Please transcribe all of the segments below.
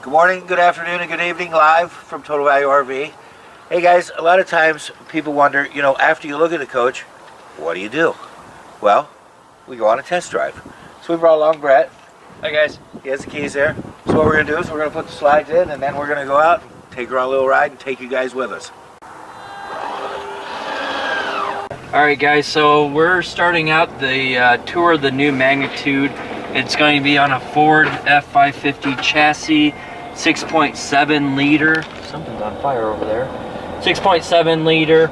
Good morning, good afternoon, and good evening, live from Total Value RV. Hey guys, a lot of times people wonder, you know, after you look at the coach, what do? Well, we go on a test drive. So we brought along Brett. Hi guys. He has the keys there. So what we're going to do is we're going to put the slides in, and then we're going to go out, take her on a little ride, and take you guys with us. Alright guys, so we're starting out the tour of the new Magnitude. It's going to be on a Ford F550 chassis, 6.7 liter. Something's on fire over there. 6.7 liter.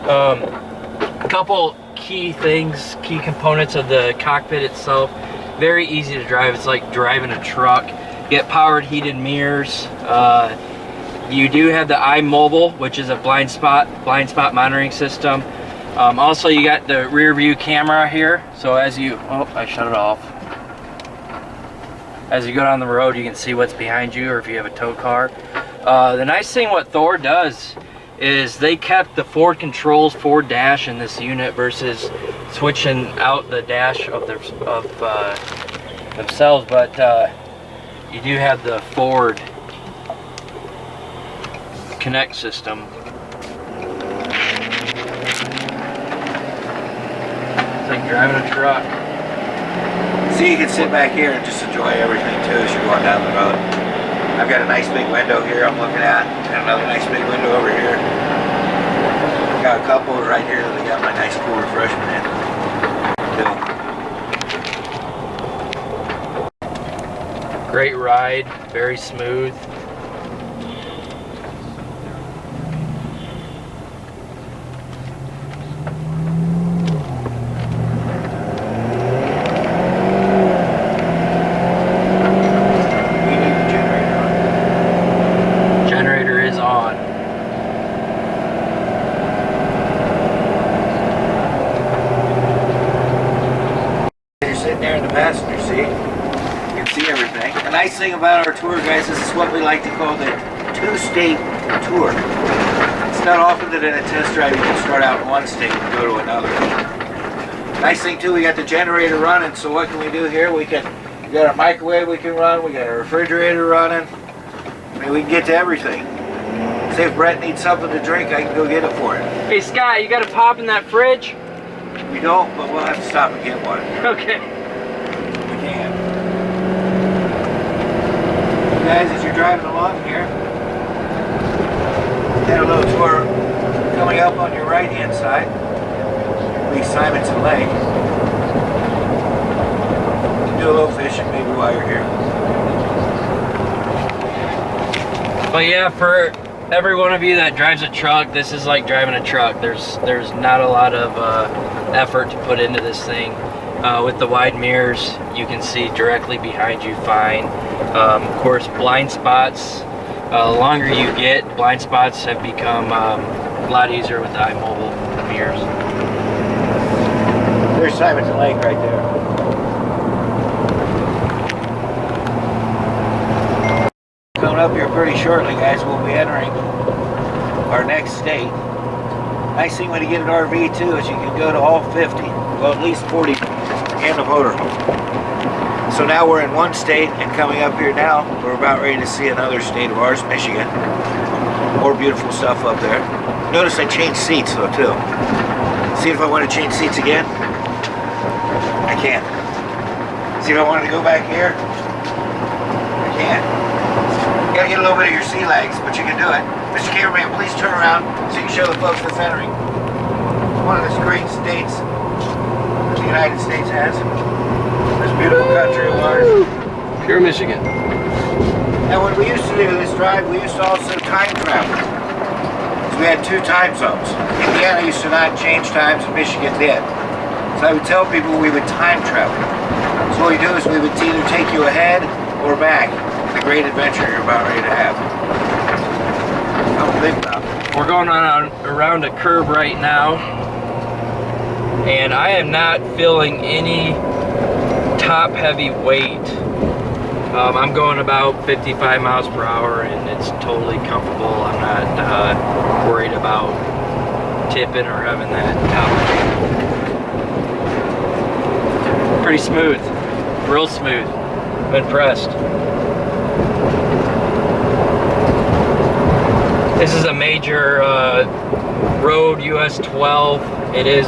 A couple key things, key components of the cockpit itself. Very easy to drive. It's like driving a truck. You get powered heated mirrors. You do have the iMobile, which is a blind spot monitoring system. Also, you got the rear view camera here. So as you, oh, I shut it off. As you go down the road, you can see what's behind you, or if you have a tow car. The nice thing what Thor does is they kept the Ford controls, Ford dash in this unit versus switching out the dash of themselves. But you do have the Ford Connect system. It's like driving a truck. So you can sit back here and just enjoy everything too as you're going down the road. I've got a nice big window here I'm looking at, and another nice big window over here. I've got a couple right here that I got my nice cool refreshment in. Great ride, very smooth. Passenger seat. You can see everything. The nice thing about our tour, guys, is it's what we like to call the two-state tour. It's not often that in a test drive you can start out in one state and go to another. Nice thing too, we got the generator running, so what can we do here? We got our microwave we can run, we got our refrigerator running. I mean, we can get to everything. Say if Brett needs something to drink, I can go get it for him. Hey Scott, you got a pop in that fridge? We don't, but we'll have to stop and get one. Okay. Guys, as you're driving along here, had a little tour coming up on your right hand side, Lee Simonson Lake. You can do a little fishing maybe while you're here. But yeah, for every one of you that drives a truck, this is like driving a truck. There's not a lot of effort to put into this thing. With the wide mirrors, you can see directly behind you fine. Of course, blind spots, the longer you get, blind spots have become a lot easier with the iMobile mirrors. There's Simonson Lake right there. Coming up here pretty shortly, guys, we'll be entering our next state. Nice thing when you get an RV too is you can go to all 50, well at least 40 and a motorhome. So now we're in one state, and coming up here now, we're about ready to see another state of ours, Michigan. More beautiful stuff up there. Notice I changed seats though too. See if I want to change seats again? I can't. See if I wanted to go back here? I can't. You gotta get a little bit of your sea legs, but you can do it. Mr. Cameraman, please turn around so you can show the folks that's entering. One of the great states the United States has. This beautiful country of ours. Pure Michigan. And when we used to do this drive, we used to also time travel. So we had two time zones. Indiana used to not change times, and Michigan did. So I would tell people we would time travel. So what we do is we would either take you ahead or back. The great adventure you're about ready to have. Don't think about it. We're going on around a curve right now, and I am not feeling any top heavy weight. I'm going about 55 miles per hour, and it's totally comfortable. I'm not worried about tipping or having that top weight. Pretty smooth, real smooth. I'm impressed. This is a major road, US 12. It is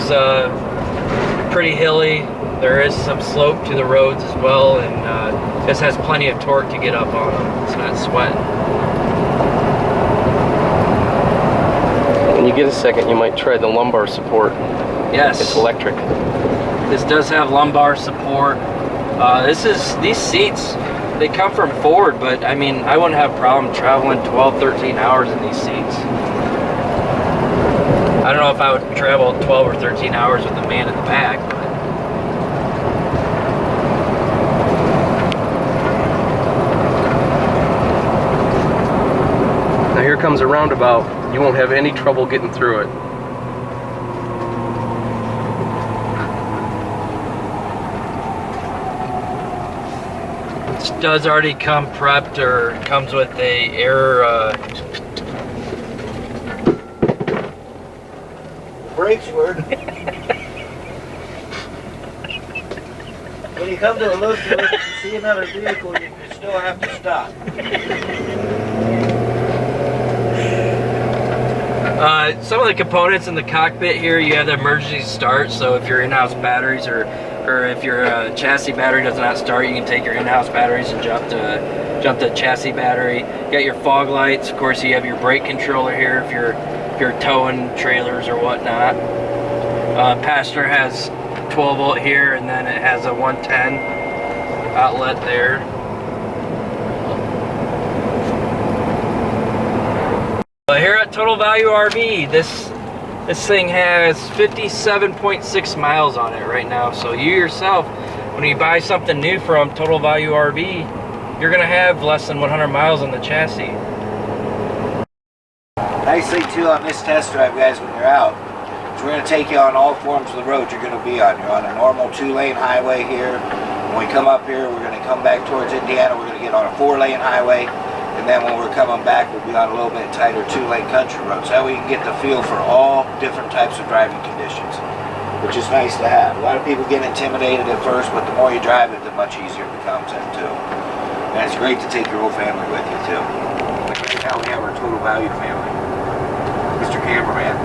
pretty hilly. There is some slope to the roads as well, and this has plenty of torque to get up on them. It's not sweating. When you get a second, you might try the lumbar support. Yes. It's electric. This does have lumbar support. These seats, they come from Ford, but I mean, I wouldn't have a problem traveling 12, 13 hours in these seats. I don't know if I would travel 12 or 13 hours with the man in the back, but Now here comes a roundabout. You won't have any trouble getting through it. this does already come prepped, or comes with a air. Brakes work. When you come to a loop, you see another vehicle, you still have to stop. Some of the components in the cockpit here, you have the emergency start, so if your in-house batteries or if your chassis battery does not start, you can take your in-house batteries and jump to chassis battery. You got your fog lights. Of course, you have your brake controller here if you're towing trailers or whatnot. Passenger has 12 volt here, and then it has a 110 outlet there. Here at Total Value RV, this thing has 57.6 miles on it right now. So you yourself, when you buy something new from Total Value RV, you're gonna have less than 100 miles on the chassis. Nice thing too on this test drive, guys, when you're out, is we're going to take you on all forms of the road you're going to be on. You're on a normal 2-lane highway here. When we come up here, we're going to come back towards Indiana. We're going to get on a 4-lane highway. And then when we're coming back, we'll be on a little bit tighter 2-lane country road. So that way you can get the feel for all different types of driving conditions, which is nice to have. A lot of people get intimidated at first, but the more you drive it, the much easier it becomes then too. And it's great to take your whole family with you too. Like right now we have our Total Value family. Mr. Cameraman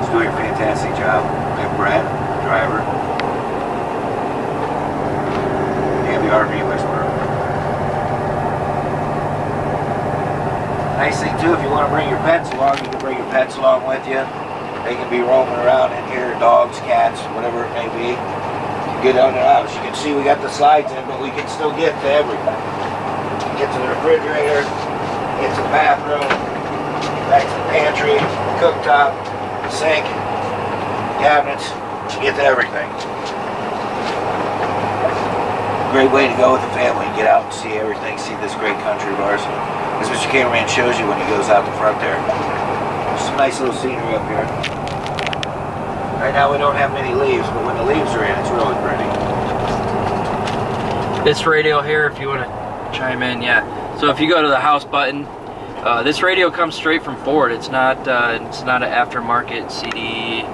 is doing a fantastic job. We have Brett, driver. We have the RV whisperer. Nice thing too, if you want to bring your pets along, you can bring your pets along with you. They can be roaming around in here, dogs, cats, whatever it may be. Get on and out. As you can see, we got the slides in, but we can still get to everything. Get to the refrigerator, get to the bathroom, back to the pantry, cooktop, sink, cabinets, get to everything. Great way to go with the family, get out and see everything, see this great country of ours. As Mr. Cameraman shows you when he goes out the front there. Some nice little scenery up here. Right now we don't have many leaves, but when the leaves are in, it's really pretty. This radio here, if you want to chime in, yeah. So if you go to the house button, this radio comes straight from Ford. It's not an aftermarket CD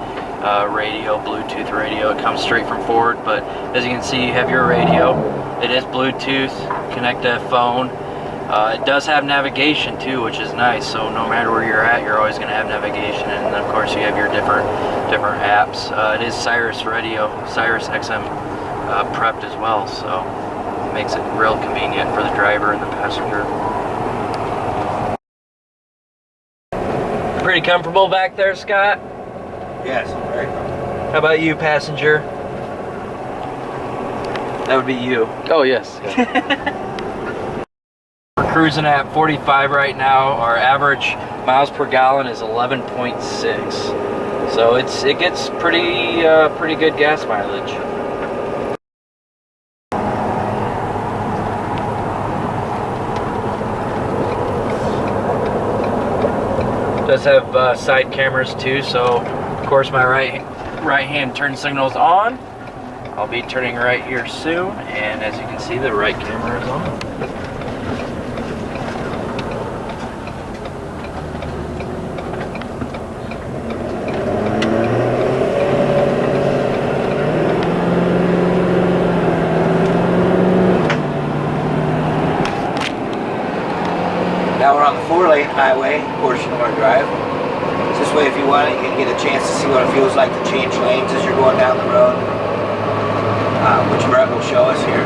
radio, Bluetooth radio. It comes straight from Ford. But as you can see, you have your radio. It is Bluetooth, connect to a phone. It does have navigation too, which is nice. So no matter where you're at, you're always going to have navigation. And of course, you have your different apps. It is Sirius Radio, Sirius XM prepped as well. So it makes it real convenient for the driver and the passenger. Pretty comfortable back there, Scott? Yes, very comfortable. How about you, passenger? That would be you. Oh, yes. Yeah. We're cruising at 45 right now. Our average miles per gallon is 11.6. So it gets pretty good gas mileage. Does have side cameras too, so of course my right hand turn signal is on. I'll be turning right here soon, and as you can see, the right camera is on. Now we're on the 4-lane highway portion of our drive. This way, if you want it, you can get a chance to see what it feels like to change lanes as you're going down the road, which Brett will show us here.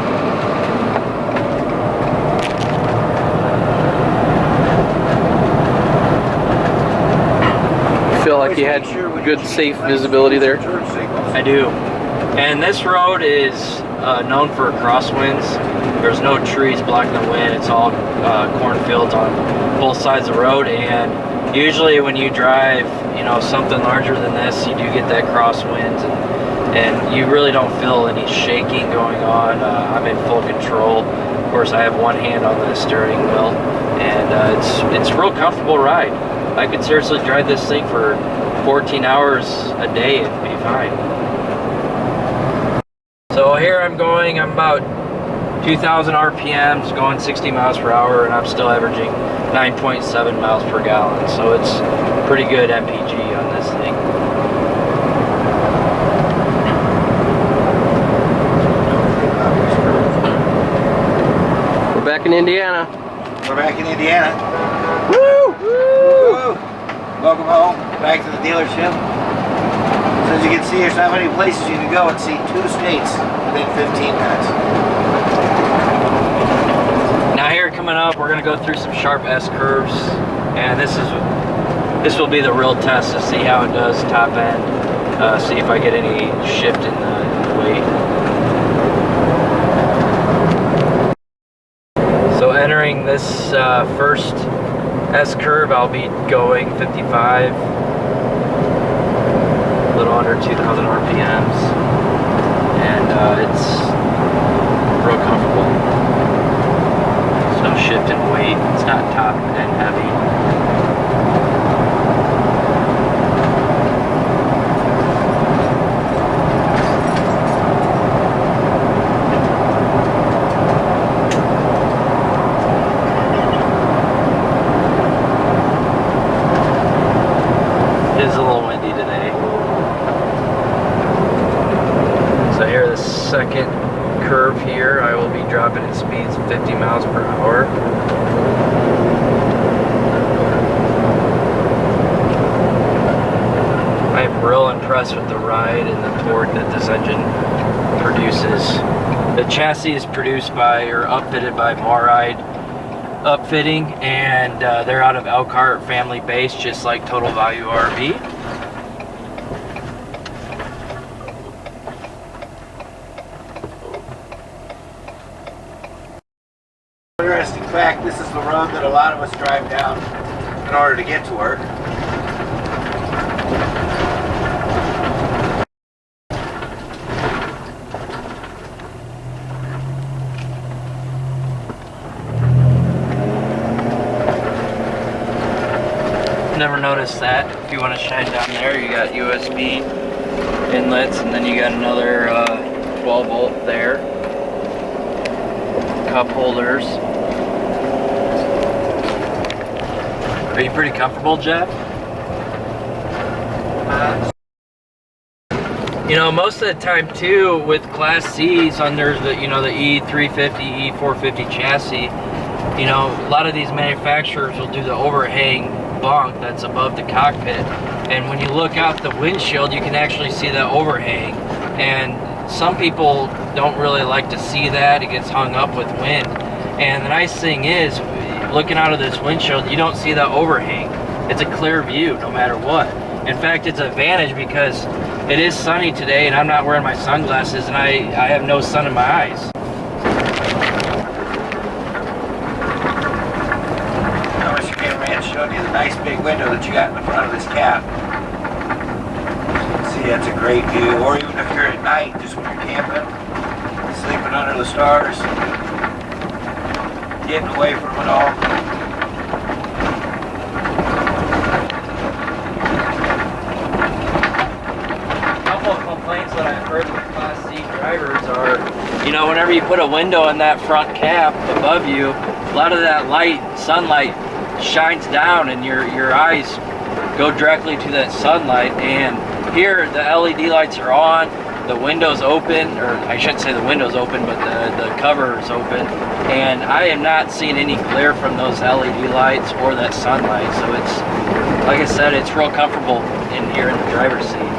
You feel like you had good, safe visibility there? I do. And this road is known for crosswinds. There's no trees blocking the wind. It's all cornfields on both sides of the road. And usually when you drive, you know, something larger than this, you do get that crosswinds, and you really don't feel any shaking going on. I'm in full control. Of course, I have one hand on the steering wheel, and it's a real comfortable ride. I could seriously drive this thing for 14 hours a day and be fine. So here I'm going, I'm about 2,000 RPMs, going 60 miles per hour, and I'm still averaging 9.7 miles per gallon. So it's pretty good MPG on this thing. We're back in Indiana. We're back in Indiana. Woo! Woo! Welcome home, back to the dealership. So as you can see, there's not many places you can go and see 2 states within 15 minutes. Now here coming up, we're gonna go through some sharp S curves, and this will be the real test to see how it does top end, see if I get any shift in the weight. So entering this first S curve, I'll be going 55, a little under 2,000 RPMs, and it's real comfortable. No shift in weight, it's not top and heavy. It is a little windy today. So here, the second curve here, I will be dropping in speeds 50 miles per hour. I am real impressed with the ride and the torque that this engine produces. The chassis is produced by, or upfitted by Moride Upfitting, and they're out of Elkhart, family based, just like Total Value RV. Interesting fact, this is the road that a lot of us drive down in order to get to work. Never noticed that. If you want to shine down there, you got USB inlets, and then you got another 12 volt there. Cup holders. Are you pretty comfortable, Jeff? You know, most of the time too, with Class C's under the, you know, the E350, E450 chassis, you know, a lot of these manufacturers will do the overhang bunk that's above the cockpit, and when you look out the windshield, you can actually see that overhang, and some people don't really like to see that. It gets hung up with wind, and the nice thing is, looking out of this windshield, you don't see the overhang. It's a clear view no matter what. In fact, it's an advantage because it is sunny today and I'm not wearing my sunglasses, and I have no sun in my eyes. Mr. Cameraman showed you the nice big window that you got in the front of this cab. See, that's a great view. Or even if you're at night, just when you're camping, sleeping under the stars, getting away from it all. Complaints that I've heard from Class C drivers are, you know, whenever you put a window in that front cap above you, a lot of that light, sunlight, shines down, and your eyes go directly to that sunlight. And here the LED lights are on, the window's open, or I shouldn't say the window's open, but the cover is open, and I am not seeing any glare from those LED lights or that sunlight. So it's, like I said, it's real comfortable in here in the driver's seat.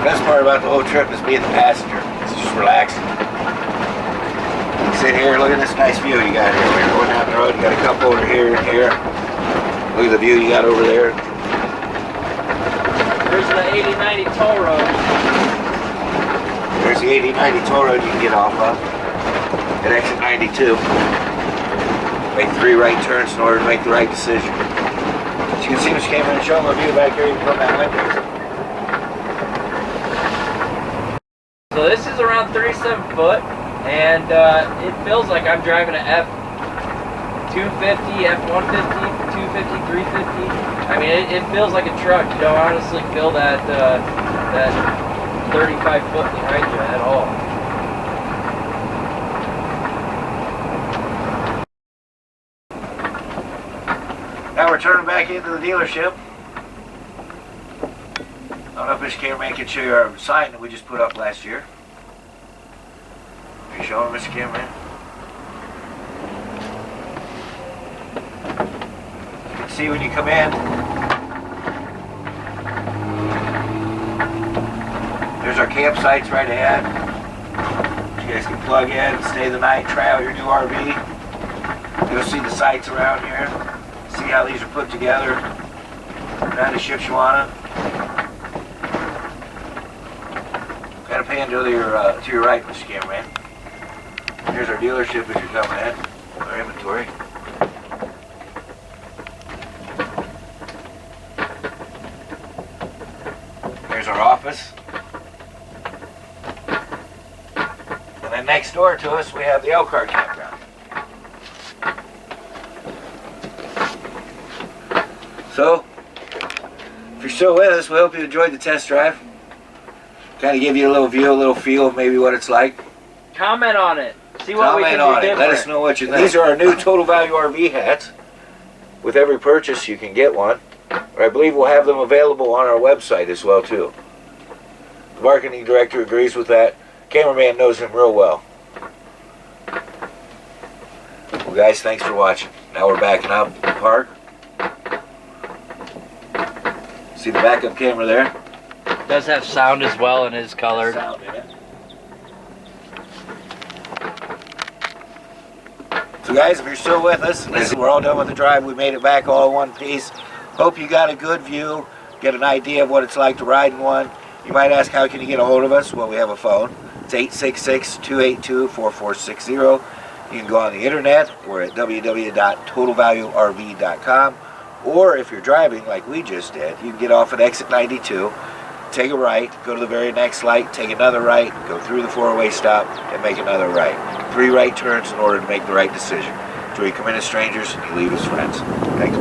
The best part about the whole trip is being the passenger. It's just relaxing. Sit here, look at this nice view you got here. We're going down the road, you got a couple over here and here. Look at the view you got over there. There's the 80-90 toll road. There's the 80-90 toll road you can get off of at exit 92. Make 3 right turns in order to make the right decision. As you can see, Mr. Cameraman, show them a view back here. You can come that window. So this is around 37 foot, and it feels like I'm driving an F250, F150, 250, 350. I mean, it feels like a truck. You don't honestly feel that 35 foot behind you at all. Now we're turning back into the dealership. I don't know if Mr. Cameraman can show you our sign that we just put up last year. Are you showing Mr. Cameraman? You can see when you come in, there's our campsites right ahead. You guys can plug in, stay the night, try out your new RV. You'll see the sites around here. See how these are put together. Kind of Shipshawana. Kind of pan to your right, Mr. Cameraman. Here's our dealership as you're coming in. Our inventory. Here's our office. And then next door to us we have the Elkhart campground. So, if you're still with us, we hope you enjoyed the test drive. Kind of give you a little view, a little feel of maybe what it's like. Comment on it. See what we can do different. Let us know what you think. These are our new Total Value RV hats. With every purchase, you can get one. Or I believe we'll have them available on our website as well, too. The marketing director agrees with that. Cameraman knows him real well. Well, guys, thanks for watching. Now we're backing up the park. See the backup camera there? It does have sound as well and is colored. Sound in it. So guys, if you're still with us, we're all done with the drive. We made it back all in one piece. Hope you got a good view, get an idea of what it's like to ride in one. You might ask, how can you get a hold of us? Well, we have a phone. It's 866-282-4460. You can go on the internet. We're at www.totalvaluerv.com. Or if you're driving like we just did, you can get off at exit 92, take a right, go to the very next light, take another right, go through the four-way stop, and make another right. 3 right turns in order to make the right decision. So you come in as strangers and you leave as friends. Thanks.